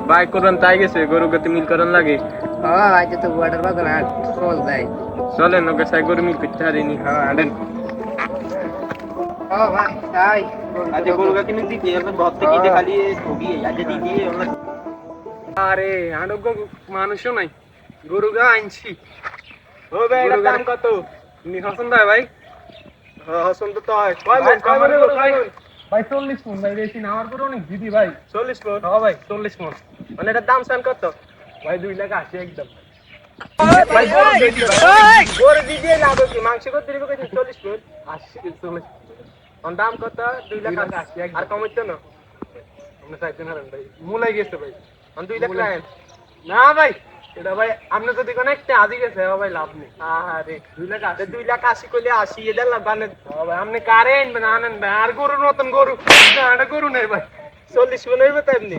ভাই করন তাই গেছে গরু গতি মিল করন লাগে হ্যাঁ আজ তো ওয়াটার বাগান আর চল যাই চলেন ওকে সাই গরু মিল করতে হারিনি হ্যাঁ আনেন ও ভাই তাই আজ গরু গাতি মিল দিতে এখন ঘর থেকে যে খালি ঠগি আজ দিদি আমরা আরে আনক মানুষও নাই গরু গা আনছি ও ভাই এর দাম কত নি পছন্দ হয় ভাই হ্যাঁ পছন্দ তো হয় কয় মন কয় মন ভাই ভাই 40 মন ভাই বেশি না আমার গরু অনেক দিদি ভাই 40 মন হ্যাঁ ভাই 40 মন মানে এটার দাম চান কত ভাই 2 লাখ 80 একদম ভাই গরু দিদি ভাই গরু দিদি লাভ কি মাংস কত দিবে কত 40 মন 80 40 কোন দাম কত 2 লাখ 80 আর কম হইতো না আমরা চাইতে না ভাই মুলাই গেছে ভাই আমি 2 লাখ লাইন না ভাই এটা ভাই আপনি যদি কোন একটা আদি গেছে ভাই লাভ নেই আরে 2 লাখ 80 কইলে 80 এদের লাভ বানে ভাই আপনি কারে আনবেন আনেন ভাই আর গরুর মতন গরু না এটা গরু নেই ভাই 40 মন হইবে তাই এমনি